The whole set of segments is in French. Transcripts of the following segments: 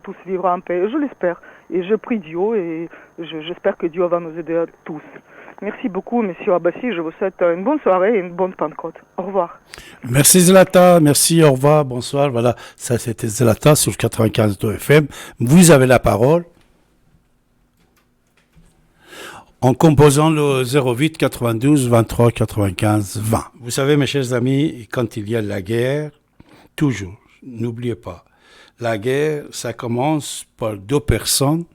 tous vivre en paix. Je l'espère. Et je prie Dieu et j'espère que Dieu va nous aider à tous. Merci beaucoup, Monsieur Abbassi. Je vous souhaite une bonne soirée et une bonne Pentecôte. Au revoir. Merci Zlata, merci, au revoir, bonsoir. Voilà, ça c'était Zlata sur 95.2 FM. Vous avez la parole en composant le 08 92 23 95 20. Vous savez, mes chers amis, quand il y a la guerre, toujours, n'oubliez pas, la guerre, ça commence par deux personnes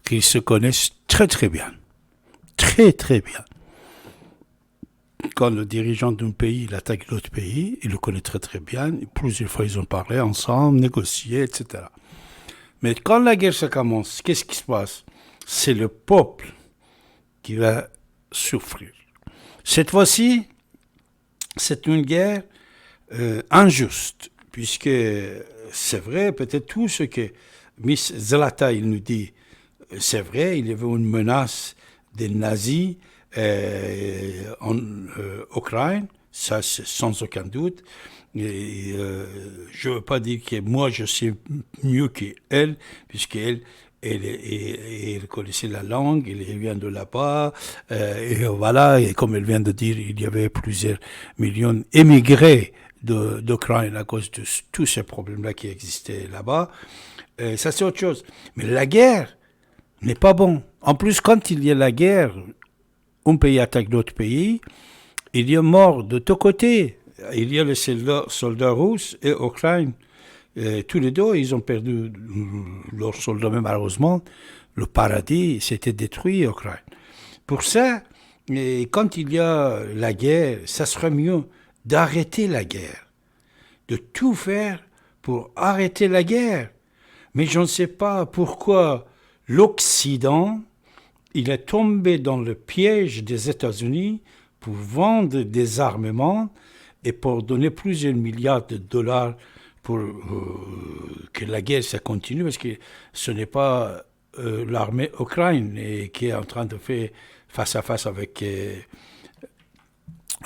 qui se connaissent très très bien. Très très bien. Quand le dirigeant d'un pays il attaque l'autre pays, il le connaît très très bien. Plusieurs fois, ils ont parlé ensemble, négocié, etc. Mais quand la guerre ça commence, qu'est-ce qui se passe? C'est le peuple qui va souffrir. Cette fois-ci, c'est une guerre injuste, puisque c'est vrai, peut-être tout ce que Miss Zlata il nous dit, c'est vrai, il y avait une menace des nazis en Ukraine, ça c'est sans aucun doute. Et, je ne veux pas dire que moi je sais mieux qu'elle, puisqu'elle elle connaissait la langue, elle vient de là-bas, et voilà, et comme elle vient de dire, il y avait plusieurs millions émigrés d'Ukraine à cause de tous ces problèmes-là qui existaient là-bas. Ça c'est autre chose. Mais la guerre n'est pas bon. En plus, quand il y a la guerre, un pays attaque l'autre pays, il y a mort de tous côtés. Il y a les soldats russes et Ukraine. Tous les deux, ils ont perdu leurs soldats, mais malheureusement, le paradis s'était détruit en Ukraine. Pour ça, quand il y a la guerre, ça serait mieux d'arrêter la guerre, de tout faire pour arrêter la guerre. Mais je ne sais pas pourquoi l'Occident, il est tombé dans le piège des États-Unis pour vendre des armements et pour donner plusieurs milliards de dollars pour que la guerre ça continue, parce que ce n'est pas l'armée ukrainienne qui est en train de faire face à face avec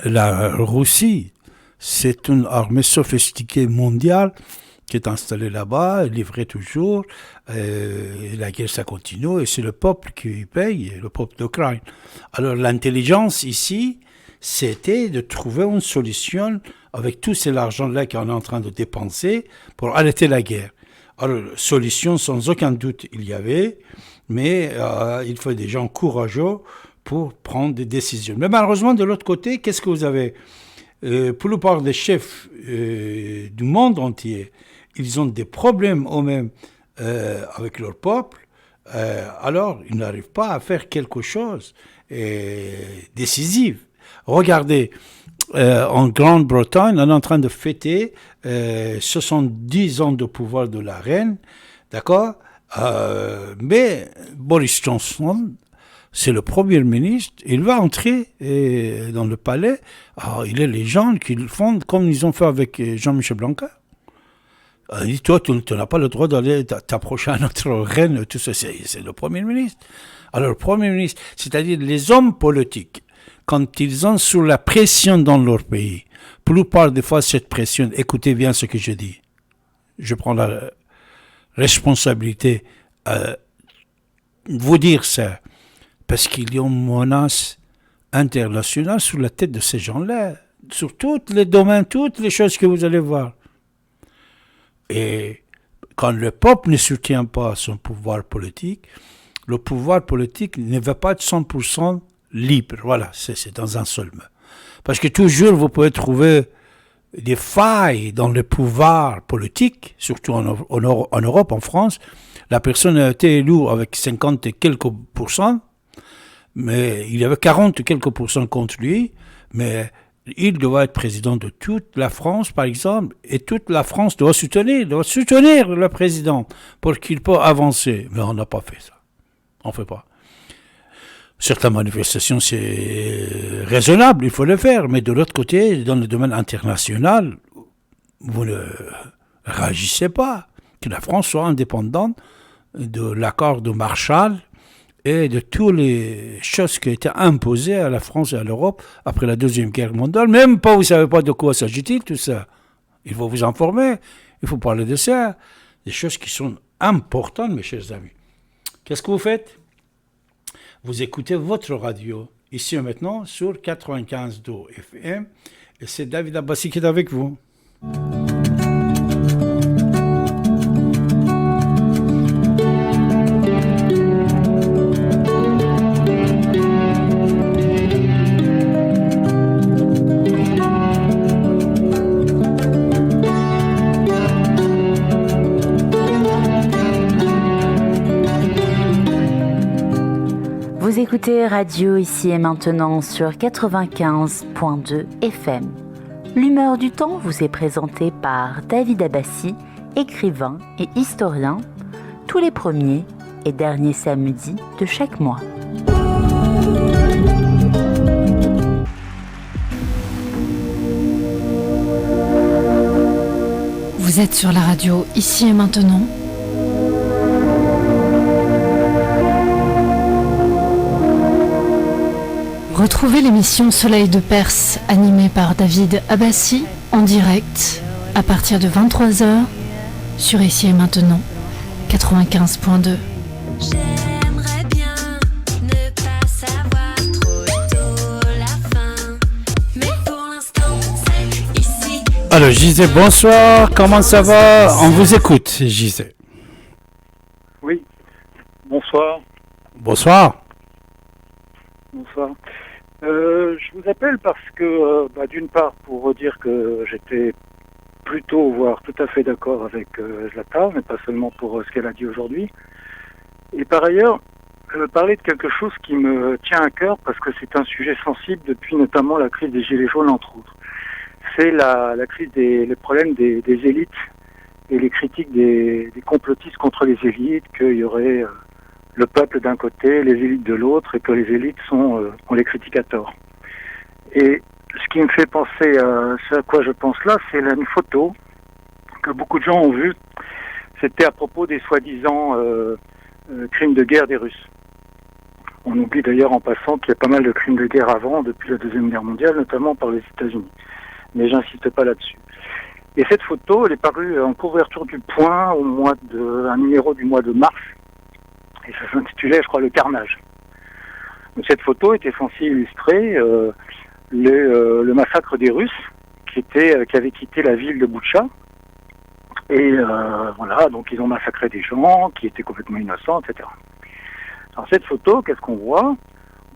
la Russie. C'est une armée sophistiquée mondiale qui est installée là-bas, livrée toujours. La guerre ça continue et c'est le peuple qui paye, le peuple d'Ukraine. Alors l'intelligence ici, c'était de trouver une solution avec tout cet argent-là qu'on est en train de dépenser pour arrêter la guerre. Alors, solution sans aucun doute il y avait, mais il faut des gens courageux pour prendre des décisions. Mais malheureusement, de l'autre côté, qu'est-ce que vous avez? Pour la plupart des chefs du monde entier, ils ont des problèmes eux-mêmes avec leur peuple, alors ils n'arrivent pas à faire quelque chose décisif. Regardez, en Grande-Bretagne, on est en train de fêter 70 ans de pouvoir de la reine, d'accord? Mais Boris Johnson, c'est le premier ministre, il va entrer dans le palais. Alors, il y a les gens qui le font comme ils ont fait avec Jean-Michel Blanquer. Il dit, toi, tu n'as pas le droit d'aller t'approcher à notre reine, tout ça, c'est le premier ministre. Alors, le premier ministre, c'est-à-dire les hommes politiques, quand ils ont sous la pression dans leur pays, pour la plupart des fois, cette pression, écoutez bien ce que je dis, je prends la responsabilité de vous dire ça, parce qu'il y a une menace internationale sur la tête de ces gens-là, sur tous les domaines, toutes les choses que vous allez voir. Et quand le peuple ne soutient pas son pouvoir politique, le pouvoir politique ne va pas être 100% libre. Voilà, c'est dans un seul mot. Parce que toujours, vous pouvez trouver des failles dans le pouvoir politique, surtout en Europe, en France. La personne a été élue avec 50 et quelques pourcents, mais il y avait 40 et quelques pourcents contre lui, mais il doit être président de toute la France, par exemple, et toute la France doit soutenir le président pour qu'il puisse avancer. Mais on n'a pas fait ça. On ne fait pas. Certaines manifestations, c'est raisonnable, il faut le faire, mais de l'autre côté, dans le domaine international, vous ne réagissez pas. Que la France soit indépendante de l'accord de Marshall et de toutes les choses qui ont été imposées à la France et à l'Europe après la Deuxième Guerre mondiale. Même pas, vous ne savez pas de quoi s'agit-il, tout ça. Il faut vous informer, il faut parler de ça. Des choses qui sont importante, mes chers amis. Qu'est-ce que vous faites? Vous écoutez votre radio, ici et maintenant, sur 95.2 FM, et c'est David Abbassi qui est avec vous. Vous écoutez Radio Ici et Maintenant sur 95.2 FM. L'humeur du temps vous est présentée par David Abbassi, écrivain et historien, tous les premiers et derniers samedis de chaque mois. Vous êtes sur la radio Ici et Maintenant. Retrouvez l'émission Soleil de Perse, animée par David Abbassi, en direct, à partir de 23h, sur Ici et Maintenant, 95.2. J'aimerais bien ne pas savoir trop tôt la fin, mais pour l'instant, c'est ici. Alors, Gisèle, bonsoir, comment ça va? On vous écoute, Gisèle. Oui, bonsoir. Bonsoir. Bonsoir. Je vous appelle parce que, d'une part, pour dire que j'étais plutôt, voire tout à fait d'accord avec Zlata, mais pas seulement pour ce qu'elle a dit aujourd'hui. Et par ailleurs, parler de quelque chose qui me tient à cœur parce que c'est un sujet sensible depuis notamment la crise des Gilets jaunes, entre autres. C'est la crise les problèmes des élites et les critiques des complotistes contre les élites, qu'il y aurait le peuple d'un côté, les élites de l'autre, et que les élites on les critique à tort. Et ce qui me fait penser à ce à quoi je pense là, c'est une photo que beaucoup de gens ont vue. C'était à propos des soi-disant crimes de guerre des Russes. On oublie d'ailleurs en passant qu'il y a pas mal de crimes de guerre avant, depuis la Deuxième Guerre mondiale, notamment par les États-Unis. Mais j'insiste pas là-dessus. Et cette photo, elle est parue en couverture du Point un numéro du mois de mars. Et ça s'intitulait, je crois, Le Carnage. Donc, cette photo était censée illustrer le massacre des Russes qui avaient quitté la ville de Boutcha. Et voilà, donc ils ont massacré des gens qui étaient complètement innocents, etc. Alors cette photo, qu'est-ce qu'on voit?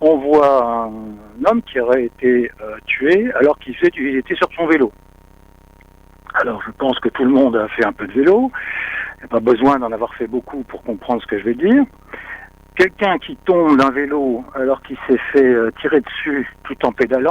On voit un homme qui aurait été tué alors qu'il était sur son vélo. Alors je pense que tout le monde a fait un peu de vélo. Il n'y a pas besoin d'en avoir fait beaucoup pour comprendre ce que je vais dire. Quelqu'un qui tombe d'un vélo alors qu'il s'est fait tirer dessus tout en pédalant.